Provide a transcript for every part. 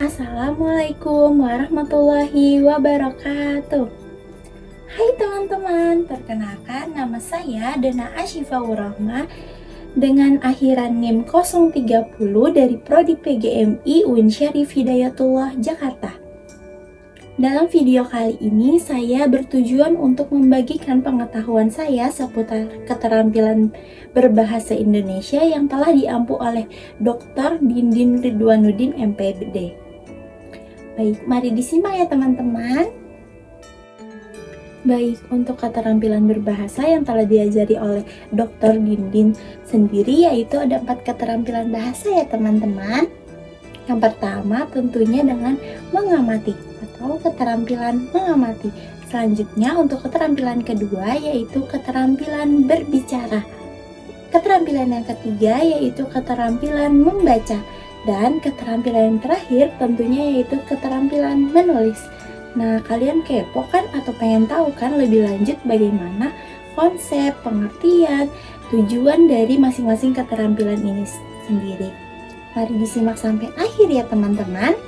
Assalamualaikum warahmatullahi wabarakatuh. Hai teman-teman, perkenalkan nama saya Dana Asyifaur Rahma dengan akhiran NIM 030 dari Prodi PGMI UIN Syarif Hidayatullah Jakarta. Dalam video kali ini saya bertujuan untuk membagikan pengetahuan saya seputar keterampilan berbahasa Indonesia yang telah diampu oleh Dr. Dindin Ridwanuddin MPD. Baik, mari disimak ya teman-teman. Baik, untuk keterampilan berbahasa yang telah diajari oleh Dr. Dindin sendiri yaitu ada 4 keterampilan bahasa ya teman-teman. Yang pertama tentunya dengan mengamati atau keterampilan mengamati. Selanjutnya untuk keterampilan kedua yaitu keterampilan berbicara. Keterampilan yang ketiga yaitu keterampilan membaca. Dan keterampilan yang terakhir tentunya yaitu keterampilan menulis. Nah, kalian kepo kan atau pengen tahu kan lebih lanjut bagaimana konsep, pengertian, tujuan dari masing-masing keterampilan ini sendiri. Mari disimak sampai akhir ya teman-teman.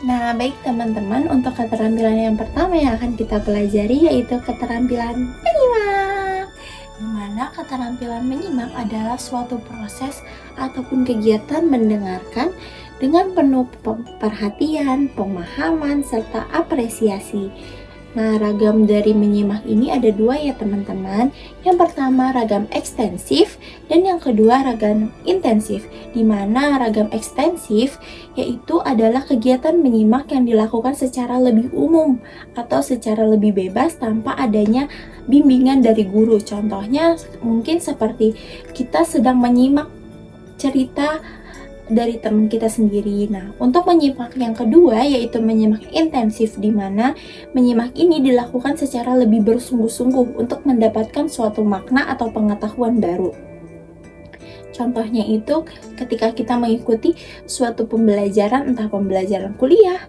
Nah, baik teman-teman, untuk keterampilan yang pertama yang akan kita pelajari yaitu keterampilan menyimak. Di mana keterampilan menyimak adalah suatu proses ataupun kegiatan mendengarkan dengan penuh perhatian, pemahaman, serta apresiasi. Nah, ragam dari menyimak ini ada 2 ya teman-teman. Yang pertama ragam ekstensif dan yang kedua ragam intensif. Di mana ragam ekstensif yaitu adalah kegiatan menyimak yang dilakukan secara lebih umum atau secara lebih bebas tanpa adanya bimbingan dari guru. Contohnya mungkin seperti kita sedang menyimak cerita dari teman kita sendiri. Nah, untuk menyimak yang kedua yaitu menyimak intensif, di mana menyimak ini dilakukan secara lebih bersungguh-sungguh untuk mendapatkan suatu makna atau pengetahuan baru. Contohnya itu ketika kita mengikuti suatu pembelajaran, entah pembelajaran kuliah,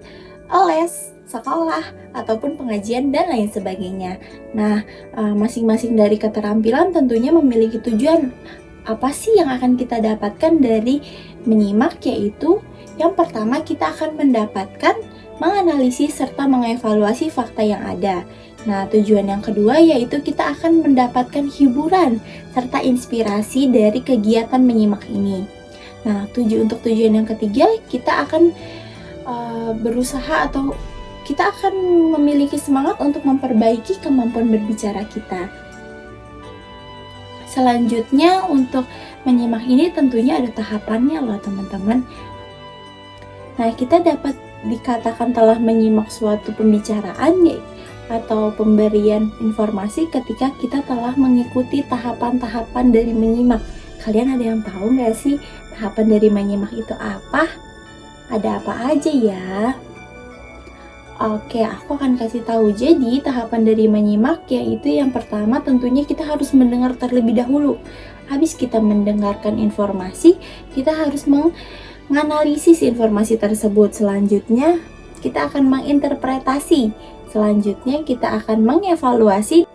les, sekolah, ataupun pengajian dan lain sebagainya. Nah, masing-masing dari keterampilan tentunya memiliki tujuan. Apa sih yang akan kita dapatkan dari menyimak? Yaitu yang pertama kita akan mendapatkan menganalisis serta mengevaluasi fakta yang ada. Nah, tujuan yang kedua yaitu kita akan mendapatkan hiburan serta inspirasi dari kegiatan menyimak ini. Nah, untuk tujuan yang ketiga kita akan berusaha atau kita akan memiliki semangat untuk memperbaiki kemampuan berbicara kita. Selanjutnya untuk menyimak ini tentunya ada tahapannya loh teman-teman. Nah, kita dapat dikatakan telah menyimak suatu pembicaraan atau pemberian informasi ketika kita telah mengikuti tahapan-tahapan dari menyimak. Kalian ada yang tahu nggak sih tahapan dari menyimak itu apa? Ada apa aja ya? Oke, aku akan kasih tahu. Jadi, tahapan dari menyimak yaitu yang pertama tentunya kita harus mendengar terlebih dahulu. Habis kita mendengarkan informasi, kita harus menganalisis informasi tersebut. Selanjutnya, kita akan menginterpretasi. Selanjutnya, kita akan mengevaluasi.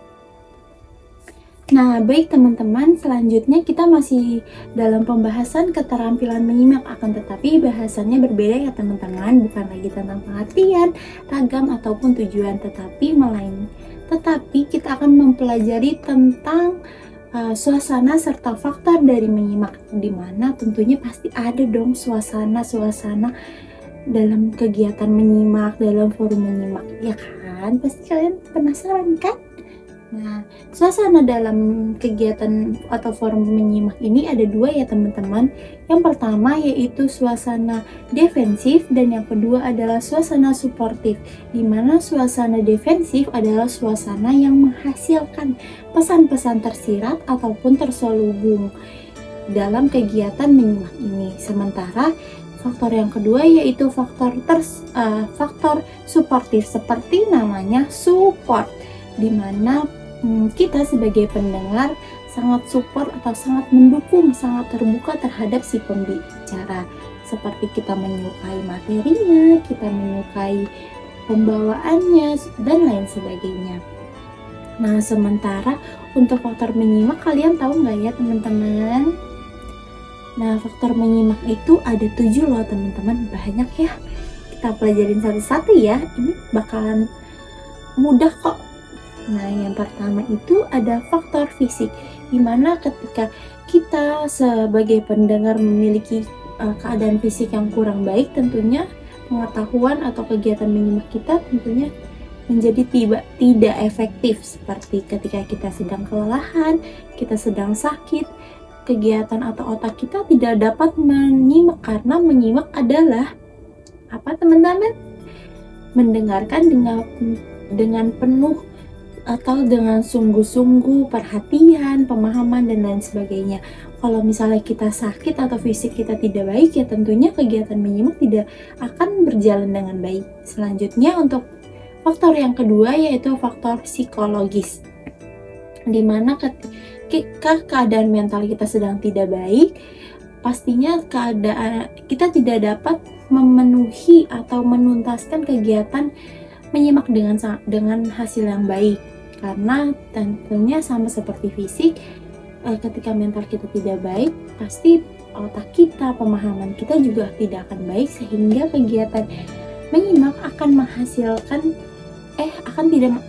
Nah, baik teman-teman, selanjutnya kita masih dalam pembahasan keterampilan menyimak, akan tetapi bahasannya berbeda ya teman-teman, bukan lagi tentang pengertian, ragam ataupun tujuan, tetapi kita akan mempelajari tentang suasana serta faktor dari menyimak, di mana tentunya pasti ada dong suasana dalam kegiatan menyimak, dalam forum menyimak, ya kan? Pasti kalian penasaran kan? Nah, suasana dalam kegiatan atau forum menyimak ini ada 2 ya teman-teman. Yang pertama yaitu suasana defensif dan yang kedua adalah suasana suportif. Di mana suasana defensif adalah suasana yang menghasilkan pesan-pesan tersirat ataupun terselubung dalam kegiatan menyimak ini. Sementara faktor yang kedua yaitu faktor suportif, seperti namanya support, di mana kita sebagai pendengar sangat support atau sangat mendukung, sangat terbuka terhadap si pembicara. Seperti kita menyukai materinya, kita menyukai pembawaannya, dan lain sebagainya. Nah, sementara untuk faktor menyimak, kalian tahu nggak ya teman-teman? Nah, faktor menyimak itu ada 7 loh teman-teman, banyak ya. Kita pelajarin satu-satu ya, ini bakalan mudah kok. Nah, yang pertama itu ada faktor fisik, dimana ketika kita sebagai pendengar memiliki keadaan fisik yang kurang baik, tentunya pengetahuan atau kegiatan menyimak kita tentunya menjadi tidak efektif, seperti ketika kita sedang kelelahan, kita sedang sakit, kegiatan atau otak kita tidak dapat menyimak, karena menyimak adalah apa teman-teman? Mendengarkan dengan penuh atau dengan sungguh-sungguh, perhatian, pemahaman, dan lain sebagainya. Kalau misalnya kita sakit atau fisik kita tidak baik, ya tentunya kegiatan menyimak tidak akan berjalan dengan baik. Selanjutnya untuk faktor yang kedua yaitu faktor psikologis, dimana ketika keadaan mental kita sedang tidak baik, pastinya keadaan kita tidak dapat memenuhi atau menuntaskan kegiatan menyimak dengan hasil yang baik, karena tentunya sama seperti fisik, ketika mental kita tidak baik, pasti otak kita, pemahaman kita juga tidak akan baik, sehingga kegiatan menyimak akan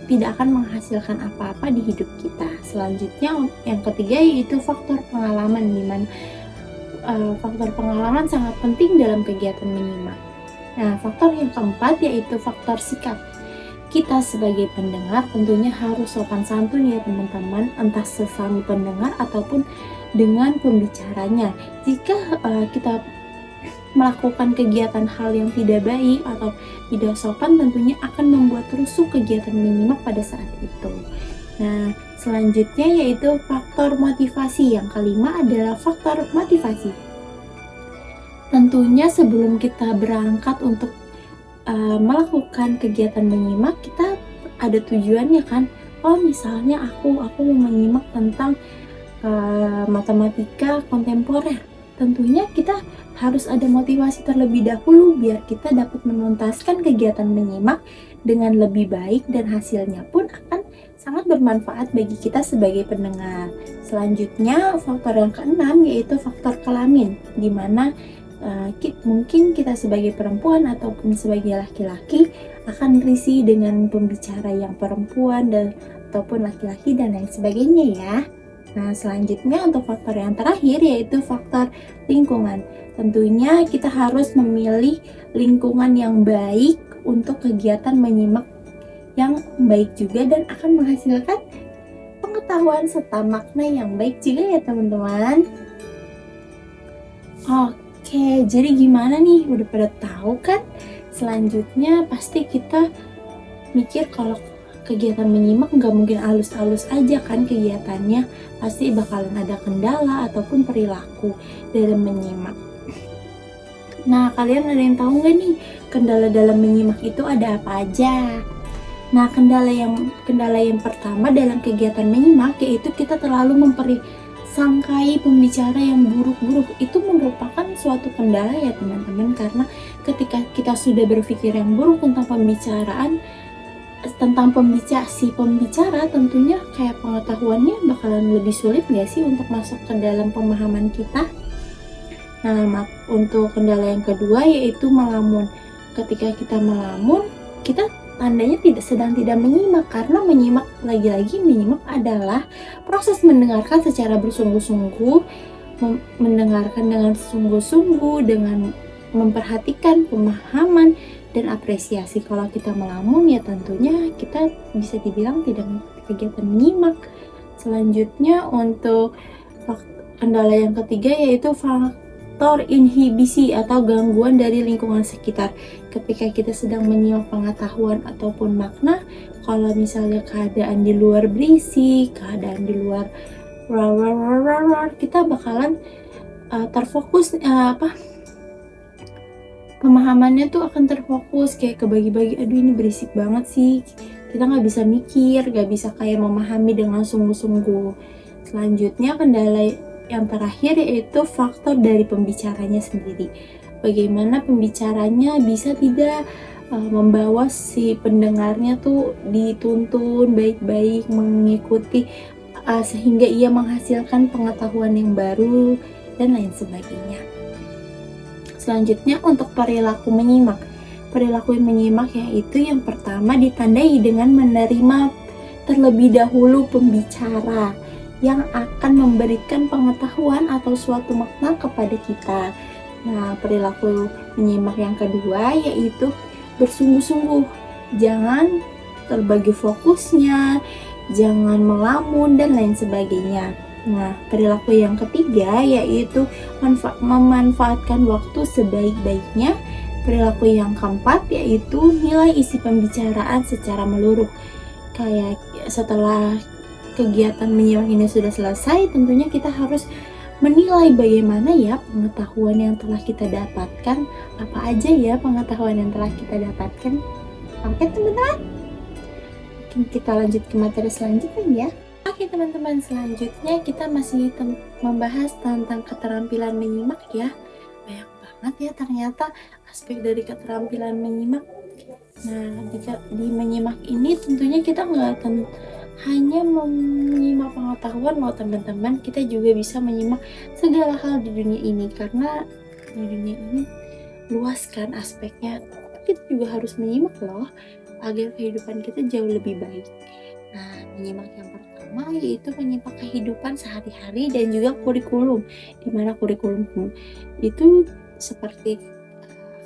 tidak akan menghasilkan apa-apa di hidup kita. Selanjutnya yang ketiga yaitu faktor pengalaman, dimana faktor pengalaman sangat penting dalam kegiatan menyimak. Nah, faktor yang keempat yaitu faktor sikap. Kita sebagai pendengar tentunya harus sopan santun ya teman-teman, entah sesama pendengar ataupun dengan pembicaranya. Jika kita melakukan kegiatan hal yang tidak baik atau tidak sopan, tentunya akan membuat rusuh kegiatan menyimak pada saat itu. Nah, selanjutnya yaitu faktor motivasi. Yang kelima adalah faktor motivasi. Tentunya sebelum kita berangkat untuk melakukan kegiatan menyimak, kita ada tujuannya kan. Oh, misalnya aku mau menyimak tentang matematika kontemporer. Tentunya kita harus ada motivasi terlebih dahulu biar kita dapat menuntaskan kegiatan menyimak dengan lebih baik, dan hasilnya pun akan sangat bermanfaat bagi kita sebagai pendengar. Selanjutnya faktor yang keenam yaitu faktor kelamin, dimana mungkin kita sebagai perempuan ataupun sebagai laki-laki akan risih dengan pembicara yang perempuan ataupun laki-laki dan lain sebagainya ya. Nah, selanjutnya untuk faktor yang terakhir yaitu faktor lingkungan. Tentunya kita harus memilih lingkungan yang baik untuk kegiatan menyimak yang baik juga, dan akan menghasilkan pengetahuan serta makna yang baik juga ya teman-teman. Oke, jadi gimana nih? Udah pada tahu kan? Selanjutnya pasti kita mikir kalau kegiatan menyimak nggak mungkin halus-halus aja kan kegiatannya, pasti bakalan ada kendala ataupun perilaku dalam menyimak. Nah, kalian ada yang tahu nggak nih kendala dalam menyimak itu ada apa aja? Nah, kendala yang pertama dalam kegiatan menyimak yaitu kita terlalu mempersangkai pembicara yang buruk-buruk. Itu merupakan suatu kendala ya teman-teman, karena ketika kita sudah berpikir yang buruk tentang pembicara, tentunya kayak pengetahuannya bakalan lebih sulit gak sih untuk masuk ke dalam pemahaman kita. Nah, untuk kendala yang kedua yaitu melamun. Ketika kita melamun, kita tandanya sedang tidak menyimak, karena menyimak adalah proses mendengarkan secara bersungguh-sungguh, mendengarkan dengan sungguh-sungguh, dengan memperhatikan pemahaman dan apresiasi. Kalau kita melamun ya tentunya kita bisa dibilang tidak mengikuti kegiatan menyimak. Selanjutnya untuk kendala yang ketiga yaitu faktor inhibisi atau gangguan dari lingkungan sekitar. Ketika kita sedang menyimak pengetahuan ataupun makna, kalau misalnya keadaan di luar berisik, keadaan di luar kita bakalan terfokus, pemahamannya tuh akan terfokus kayak kebagi-bagi, aduh ini berisik banget sih, kita nggak bisa mikir, nggak bisa kayak memahami dengan sungguh-sungguh. Selanjutnya kendala yang terakhir yaitu faktor dari pembicaranya sendiri. Bagaimana pembicaranya bisa tidak membawa si pendengarnya tuh dituntun baik-baik mengikuti, sehingga ia menghasilkan pengetahuan yang baru dan lain sebagainya. Selanjutnya untuk perilaku menyimak. Perilaku menyimak yaitu yang pertama ditandai dengan menerima terlebih dahulu pembicara yang akan memberikan pengetahuan atau suatu makna kepada kita. Nah, perilaku menyimak yang kedua yaitu bersungguh-sungguh. Jangan terbagi fokusnya, jangan melamun, dan lain sebagainya. Nah, perilaku yang ketiga yaitu memanfaatkan waktu sebaik-baiknya. Perilaku yang keempat yaitu nilai isi pembicaraan secara menyeluruh. Kayak setelah kegiatan menyimak ini sudah selesai, tentunya kita harus menilai bagaimana ya pengetahuan yang telah kita dapatkan. Apa aja ya pengetahuan yang telah kita dapatkan. Oke teman-teman, mungkin kita lanjut ke materi selanjutnya ya. Oke teman-teman, selanjutnya kita masih membahas tentang keterampilan menyimak ya. Banyak banget ya ternyata aspek dari keterampilan menyimak. Nah, di menyimak ini tentunya kita nggak hanya menyimak pengetahuan loh teman-teman, kita juga bisa menyimak segala hal di dunia ini, karena di dunia ini luas kan aspeknya. Kita juga harus menyimak loh agar kehidupan kita jauh lebih baik. Nah, menyimak yang pertama yaitu menyimak kehidupan sehari-hari dan juga kurikulum, di mana kurikulum itu seperti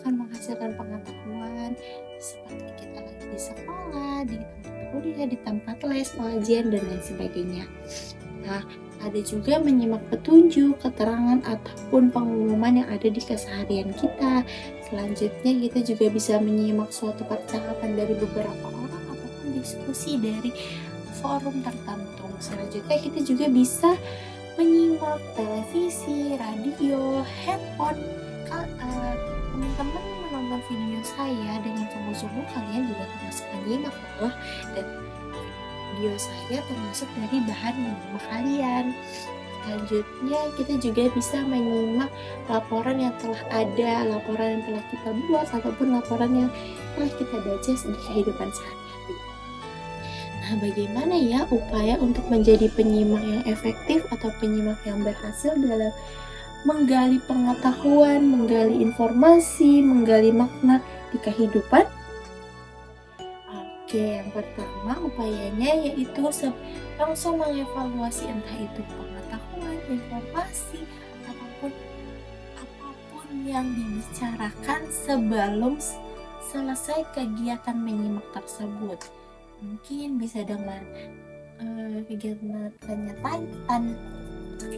akan menghasilkan pengetahuan seperti kita lagi di sekolah, di tempat kuliah, di tempat les, pengajian, dan lain sebagainya. Nah, ada juga menyimak petunjuk, keterangan, ataupun pengumuman yang ada di keseharian kita. Selanjutnya kita juga bisa menyimak suatu percakapan dari beberapa orang ataupun diskusi dari forum tertentu. Selanjutnya kita juga bisa menyimak televisi, radio, handphone. Teman-teman menonton video saya dengan sungguh-sungguh, kalian juga termasuk menyimak loh, dan video saya termasuk dari bahan menyimak kalian. Selanjutnya kita juga bisa menyimak laporan yang telah ada, laporan yang telah kita buat, ataupun laporan yang telah kita baca di kehidupan sehari-hari. Nah, bagaimana ya upaya untuk menjadi penyimak yang efektif atau penyimak yang berhasil dalam menggali pengetahuan, menggali informasi, menggali makna di kehidupan? Oke, yang pertama upayanya yaitu langsung mengevaluasi entah itu pengetahuan, informasi, ataupun apapun yang dibicarakan sebelum selesai kegiatan menyimak tersebut. Mungkin bisa dengan kegiatan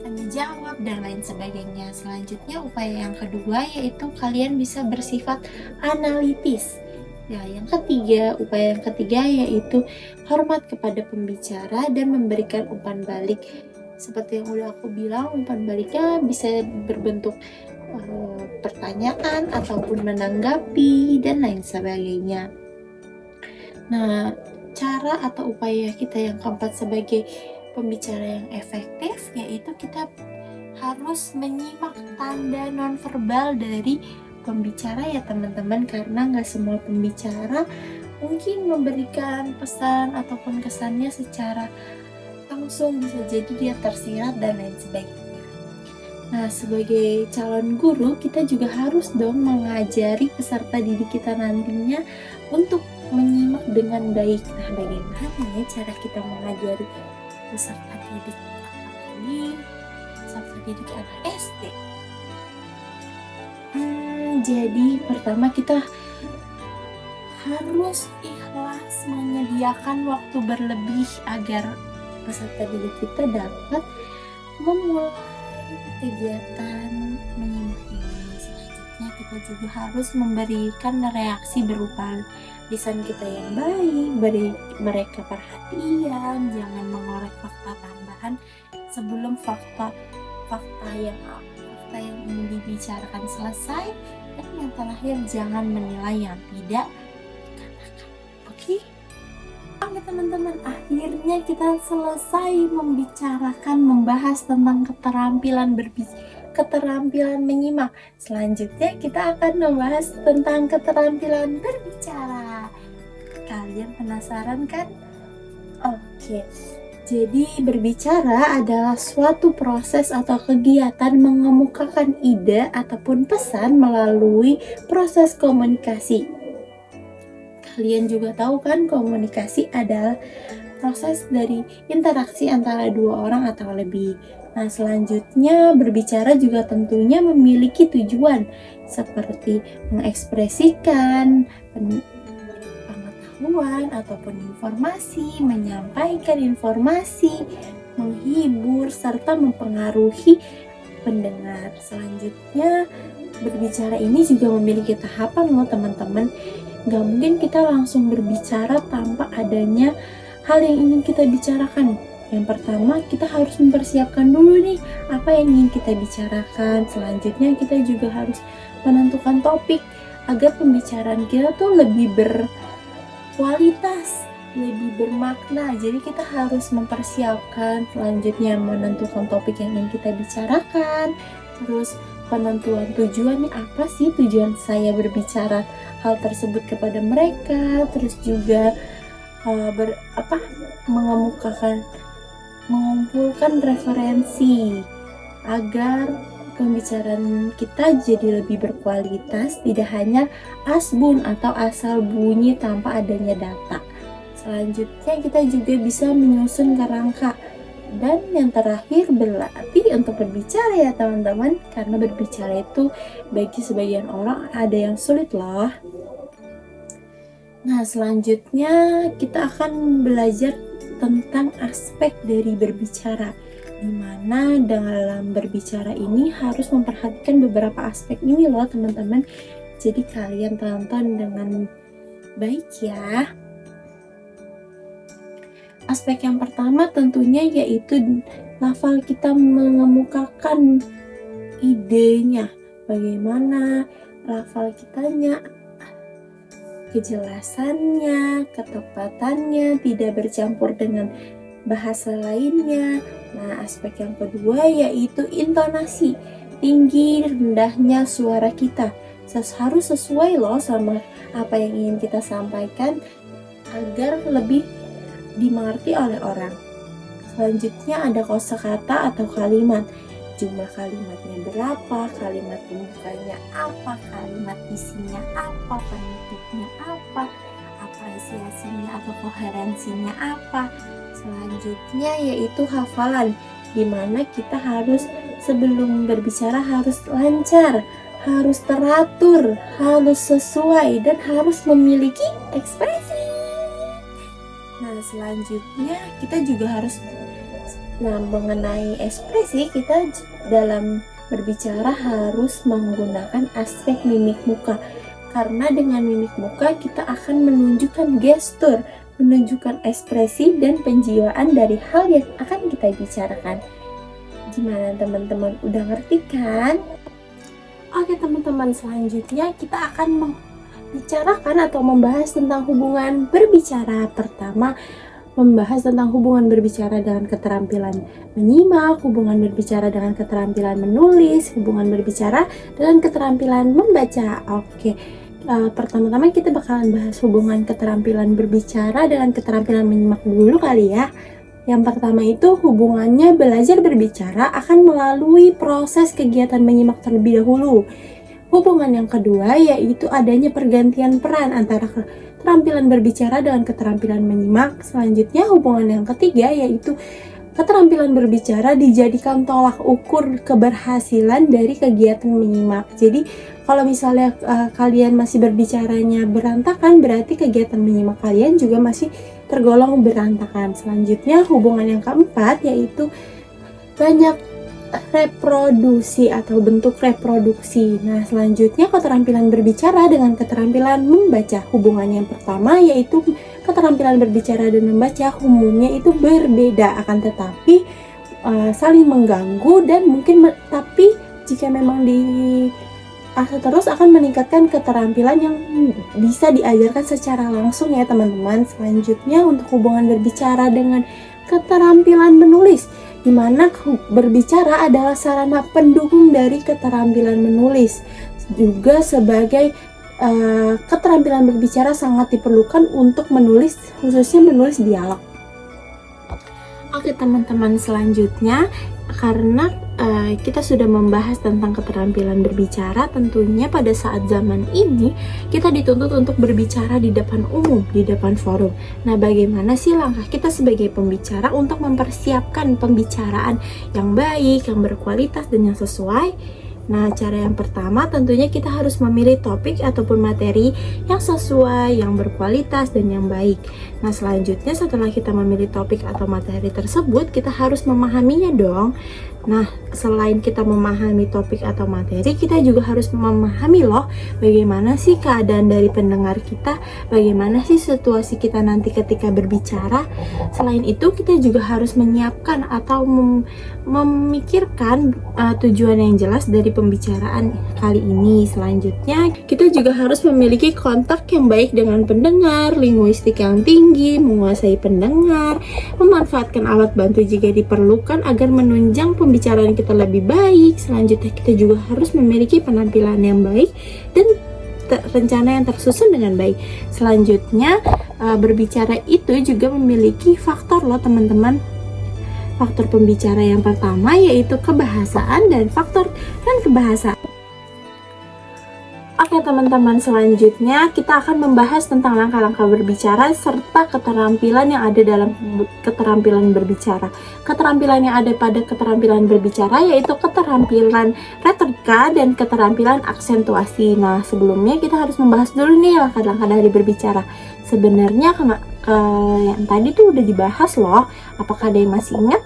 tanya jawab dan lain sebagainya. Selanjutnya upaya yang kedua yaitu kalian bisa bersifat analitis. Ya, upaya yang ketiga yaitu hormat kepada pembicara dan memberikan umpan balik. Seperti yang udah aku bilang, umpan baliknya bisa berbentuk pertanyaan ataupun menanggapi dan lain sebagainya. Nah, cara atau upaya kita yang keempat sebagai pembicara yang efektif yaitu kita harus menyimak tanda nonverbal dari pembicara ya teman-teman, karena nggak semua pembicara mungkin memberikan pesan ataupun kesannya secara langsung, bisa jadi dia tersirat dan lain sebagainya. Nah, sebagai calon guru kita juga harus dong mengajari peserta didik kita nantinya untuk menyimak dengan baik. Nah, bagaimana ya cara kita mengajari peserta didik, apalagi peserta didik anak SD? Jadi pertama kita harus ikhlas menyediakan waktu berlebih agar peserta didik kita dapat memulai kegiatan menyimak ini. Selanjutnya kita juga harus memberikan reaksi berupa lisan kita yang baik, beri mereka perhatian, jangan mengorek fakta tambahan sebelum fakta yang ingin dibicarakan selesai, dan yang terakhir jangan menilai yang tidak dikatakan. Oke teman-teman, akhirnya kita selesai membahas tentang keterampilan menyimak. Selanjutnya kita akan membahas tentang keterampilan berbicara. Kalian penasaran kan? Oke. Jadi berbicara adalah suatu proses atau kegiatan mengemukakan ide ataupun pesan melalui proses komunikasi. Kalian juga tahu kan, komunikasi adalah proses dari interaksi antara dua orang atau lebih. Nah, selanjutnya berbicara juga tentunya memiliki tujuan seperti mengekspresikan pengetahuan ataupun informasi, menyampaikan informasi, menghibur, serta mempengaruhi pendengar. Selanjutnya, berbicara ini juga memiliki tahapan loh teman-teman. Gak mungkin kita langsung berbicara tanpa adanya hal yang ingin kita bicarakan. Yang pertama, kita harus mempersiapkan dulu nih apa yang ingin kita bicarakan. Selanjutnya, kita juga harus menentukan topik agar pembicaraan kita tuh lebih berkualitas, lebih bermakna. Jadi kita harus mempersiapkan, selanjutnya menentukan topik yang ingin kita bicarakan. Terus penentuan tujuan nih, apa sih tujuan saya berbicara hal tersebut kepada mereka. Terus juga mengumpulkan referensi agar pembicaraan kita jadi lebih berkualitas, tidak hanya asbun atau asal bunyi tanpa adanya data. Selanjutnya kita juga bisa menyusun kerangka. Dan yang terakhir, berlatih untuk berbicara ya teman-teman, karena berbicara itu bagi sebagian orang ada yang sulit loh. Nah, selanjutnya kita akan belajar tentang aspek dari berbicara, di mana dalam berbicara ini harus memperhatikan beberapa aspek ini loh teman-teman. Jadi kalian tonton dengan baik ya. Aspek yang pertama tentunya yaitu lafal kita mengemukakan idenya. Bagaimana lafal kitanya, kejelasannya, ketepatannya, tidak bercampur dengan bahasa lainnya. Nah, aspek yang kedua yaitu intonasi, tinggi rendahnya suara kita. Harus sesuai loh sama apa yang ingin kita sampaikan agar lebih dimengerti oleh orang. Selanjutnya ada kosakata atau kalimat. Jumlah kalimatnya berapa, kalimat pembukanya apa, kalimat isinya apa, penutupnya apa, apresiasinya atau koherensinya apa. Selanjutnya yaitu hafalan, di mana kita harus sebelum berbicara harus lancar, harus teratur, harus sesuai, dan harus memiliki ekspresi. Nah, selanjutnya kita juga harus mengenai ekspresi, kita dalam berbicara harus menggunakan aspek mimik muka. Karena dengan mimik muka kita akan menunjukkan gestur, menunjukkan ekspresi dan penjiwaan dari hal yang akan kita bicarakan. Gimana teman-teman, udah ngerti kan? Oke teman-teman, selanjutnya kita akan membicarakan atau membahas tentang hubungan berbicara. Pertama, membahas tentang hubungan berbicara dengan keterampilan menyimak, hubungan berbicara dengan keterampilan menulis, hubungan berbicara dengan keterampilan membaca. Oke, pertama-tama kita bakalan bahas hubungan keterampilan berbicara dengan keterampilan menyimak dulu kali ya. Yang pertama itu hubungannya belajar berbicara akan melalui proses kegiatan menyimak terlebih dahulu. Hubungan yang kedua yaitu adanya pergantian peran antara keterampilan berbicara dengan keterampilan menyimak. Selanjutnya hubungan yang ketiga yaitu keterampilan berbicara dijadikan tolak ukur keberhasilan dari kegiatan menyimak. Jadi kalau misalnya kalian masih berbicaranya berantakan, berarti kegiatan menyimak kalian juga masih tergolong berantakan. Selanjutnya hubungan yang keempat yaitu banyak reproduksi atau bentuk reproduksi. Nah, selanjutnya keterampilan berbicara dengan keterampilan membaca. Hubungan yang pertama yaitu keterampilan berbicara dan membaca umumnya itu berbeda, akan tetapi saling mengganggu dan mungkin tapi jika memang diasah terus akan meningkatkan keterampilan yang bisa diajarkan secara langsung ya teman-teman. Selanjutnya untuk hubungan berbicara dengan keterampilan menulis, di mana berbicara adalah sarana pendukung dari keterampilan menulis. Juga sebagai keterampilan berbicara sangat diperlukan untuk menulis, khususnya menulis dialog. Oke teman-teman, selanjutnya karena kita sudah membahas tentang keterampilan berbicara, tentunya pada saat zaman ini kita dituntut untuk berbicara di depan umum, di depan forum. Nah, bagaimana sih langkah kita sebagai pembicara untuk mempersiapkan pembicaraan yang baik, yang berkualitas dan yang sesuai? Nah, cara yang pertama tentunya kita harus memilih topik ataupun materi yang sesuai, yang berkualitas, dan yang baik. Nah, selanjutnya setelah kita memilih topik atau materi tersebut, kita harus memahaminya dong. Nah, selain kita memahami topik atau materi, kita juga harus memahami loh bagaimana sih keadaan dari pendengar kita, bagaimana sih situasi kita nanti ketika berbicara. Selain itu, kita juga harus menyiapkan atau memikirkan tujuan yang jelas dari pembicaraan kali ini. Selanjutnya, kita juga harus memiliki kontak yang baik dengan pendengar, linguistik yang tinggi, menguasai pendengar, memanfaatkan alat bantu jika diperlukan agar menunjang pembicaraan kita lebih baik. Selanjutnya, kita juga harus memiliki penampilan yang baik dan rencana yang tersusun dengan baik. Selanjutnya, berbicara itu juga memiliki faktor loh teman-teman. Faktor pembicara yang pertama yaitu kebahasaan dan faktor dan kebahasaan. Oke teman-teman, selanjutnya kita akan membahas tentang langkah-langkah berbicara serta keterampilan yang ada dalam keterampilan berbicara. Keterampilan yang ada pada keterampilan berbicara yaitu keterampilan retorika dan keterampilan aksentuasi. Nah, sebelumnya kita harus membahas dulu nih langkah-langkah dari berbicara. Sebenarnya yang tadi tuh udah dibahas loh. Apakah ada yang masih ingat?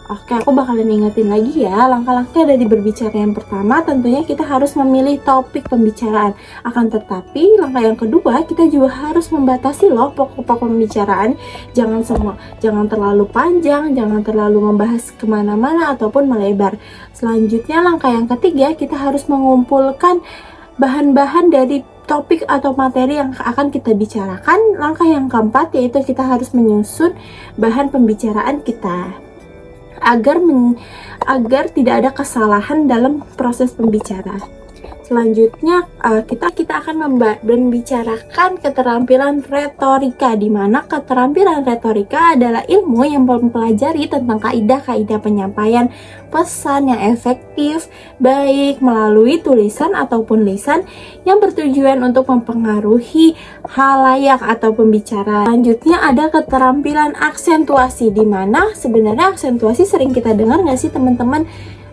Oke, aku bakalan ingetin lagi ya. Langkah-langkah dari berbicara yang pertama tentunya kita harus memilih topik pembicaraan. Akan tetapi langkah yang kedua kita juga harus membatasi loh pokok-pokok pembicaraan. Jangan terlalu panjang, jangan terlalu membahas kemana-mana ataupun melebar. Selanjutnya langkah yang ketiga kita harus mengumpulkan bahan-bahan dari topik atau materi yang akan kita bicarakan. Langkah yang keempat yaitu kita harus menyusun bahan pembicaraan kita agar tidak ada kesalahan dalam proses pembicara. Selanjutnya kita akan membicarakan keterampilan retorika, di mana keterampilan retorika adalah ilmu yang mempelajari tentang kaidah-kaidah penyampaian pesan yang efektif baik melalui tulisan ataupun lisan yang bertujuan untuk mempengaruhi halayak atau pembicara. Selanjutnya ada keterampilan aksentuasi, di mana sebenarnya aksentuasi sering kita dengar nggak sih teman-teman?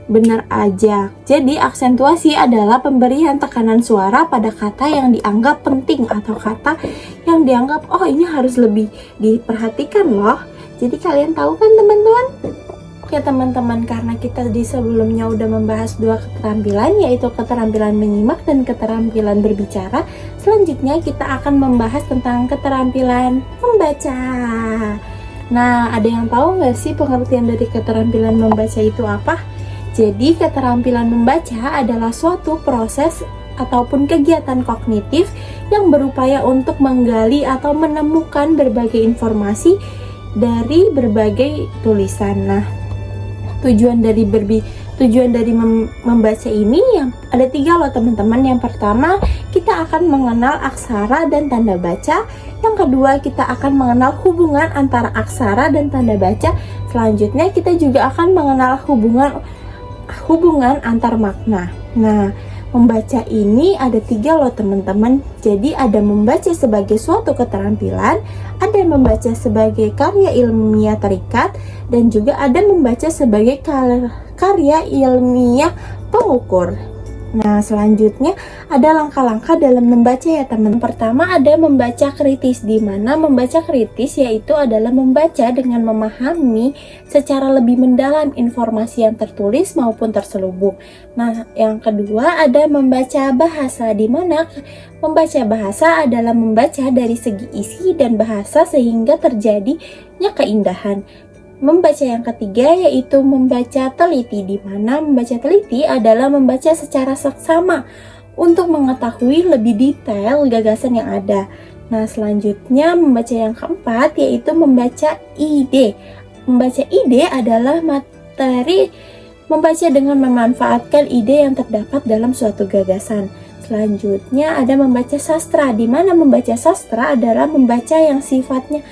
Benar aja. Jadi aksentuasi adalah pemberian tekanan suara pada kata yang dianggap penting atau kata yang dianggap ini harus lebih diperhatikan loh. Jadi kalian tahu kan teman-teman? Oke teman-teman, karena kita di sebelumnya udah membahas dua keterampilan, yaitu keterampilan menyimak dan keterampilan berbicara. Selanjutnya kita akan membahas tentang keterampilan membaca. Nah, ada yang tahu nggak sih pengertian dari keterampilan membaca itu apa? Jadi, keterampilan membaca adalah suatu proses ataupun kegiatan kognitif yang berupaya untuk menggali atau menemukan berbagai informasi dari berbagai tulisan. Nah, tujuan dari membaca ini yang ada 3 loh teman-teman. Yang pertama, kita akan mengenal aksara dan tanda baca. Yang kedua, kita akan mengenal hubungan antara aksara dan tanda baca. Selanjutnya, kita juga akan mengenal hubungan antar makna. Nah, membaca ini ada 3 loh teman-teman. Jadi ada membaca sebagai suatu keterampilan, ada membaca sebagai karya ilmiah terikat, dan juga ada membaca sebagai karya ilmiah pengukur. Nah, selanjutnya ada langkah-langkah dalam membaca ya teman. Pertama ada membaca kritis, di mana membaca kritis yaitu adalah membaca dengan memahami secara lebih mendalam informasi yang tertulis maupun terselubung. Nah, yang kedua ada membaca bahasa, di mana membaca bahasa adalah membaca dari segi isi dan bahasa sehingga terjadinya keindahan. Membaca yang ketiga yaitu membaca teliti, di mana membaca teliti adalah membaca secara seksama untuk mengetahui lebih detail gagasan yang ada. Nah, selanjutnya membaca yang keempat yaitu membaca ide. Membaca ide adalah materi membaca dengan memanfaatkan ide yang terdapat dalam suatu gagasan. Selanjutnya ada membaca sastra, di mana membaca sastra adalah membaca yang sifatnya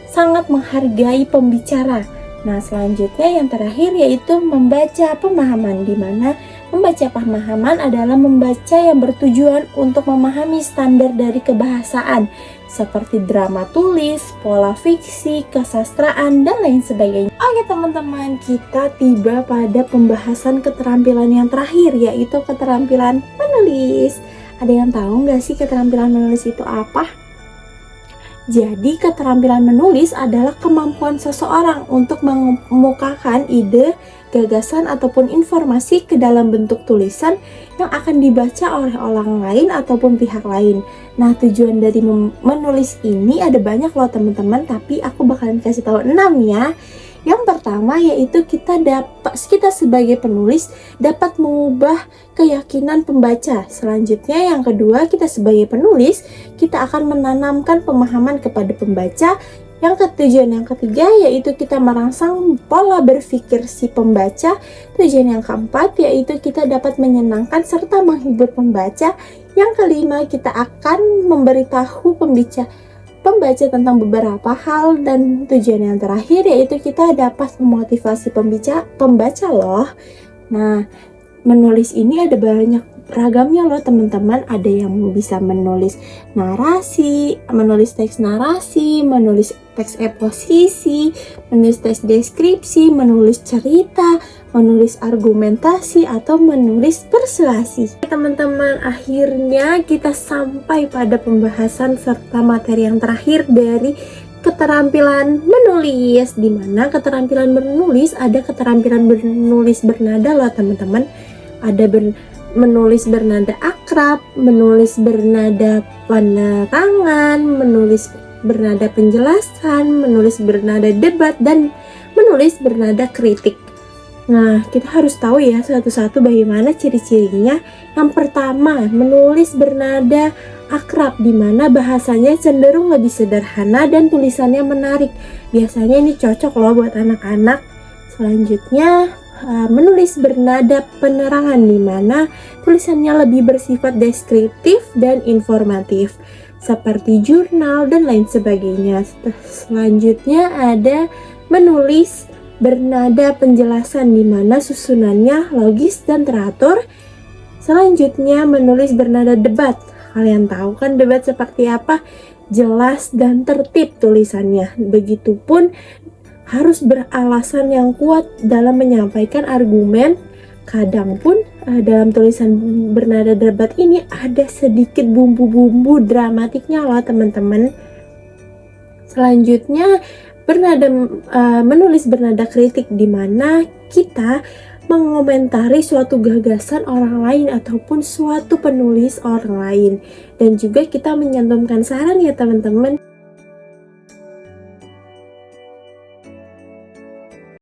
sangat menghargai pembicara. Nah, selanjutnya yang terakhir yaitu membaca pemahaman, di mana membaca pemahaman adalah membaca yang bertujuan untuk memahami standar dari kebahasaan seperti drama tulis, pola fiksi, kesastraan, dan lain sebagainya. Oke teman-teman, kita tiba pada pembahasan keterampilan yang terakhir, yaitu keterampilan menulis. Ada yang tahu nggak sih keterampilan menulis itu apa? Jadi, keterampilan menulis adalah kemampuan seseorang untuk mengemukakan ide, gagasan, ataupun informasi ke dalam bentuk tulisan yang akan dibaca oleh orang lain ataupun pihak lain. Nah, tujuan dari menulis ini ada banyak loh teman-teman, tapi aku bakalan kasih tahu 6 ya. Yang pertama yaitu kita sebagai penulis dapat mengubah keyakinan pembaca. Selanjutnya yang kedua, kita sebagai penulis kita akan menanamkan pemahaman kepada pembaca. Yang ketiga yaitu kita merangsang pola berpikir si pembaca. Tujuan yang keempat yaitu kita dapat menyenangkan serta menghibur pembaca. Yang kelima, kita akan memberitahu pembaca tentang beberapa hal, dan tujuan yang terakhir yaitu kita dapat memotivasi pembaca loh. Nah, menulis ini ada banyak ragamnya loh teman-teman. Ada yang bisa menulis narasi, menulis teks narasi, menulis teks eksposisi, menulis teks deskripsi, menulis cerita, menulis argumentasi, atau menulis persuasi. Teman-teman, akhirnya kita sampai pada pembahasan serta materi yang terakhir dari keterampilan menulis, di mana keterampilan menulis ada keterampilan menulis bernada loh teman-teman. Ada menulis bernada akrab, menulis bernada penerangan, menulis bernada penjelasan, menulis bernada debat, dan menulis bernada kritik. Nah, kita harus tahu ya satu-satu bagaimana ciri-cirinya. Yang pertama, menulis bernada akrab, di mana bahasanya cenderung lebih sederhana dan tulisannya menarik. Biasanya ini cocok loh buat anak-anak. Selanjutnya, menulis bernada penerangan, di mana tulisannya lebih bersifat deskriptif dan informatif seperti jurnal dan lain sebagainya. Selanjutnya ada menulis bernada penjelasan, di mana susunannya logis dan teratur. Selanjutnya menulis bernada debat. Kalian tahu kan debat seperti apa? Jelas dan tertib tulisannya. Begitupun harus beralasan yang kuat dalam menyampaikan argumen. Kadang pun dalam tulisan bernada debat ini ada sedikit bumbu-bumbu dramatiknya loh teman-teman. Selanjutnya menulis bernada kritik, di mana kita mengomentari suatu gagasan orang lain ataupun suatu penulis orang lain, dan juga kita menyantumkan saran ya teman-teman.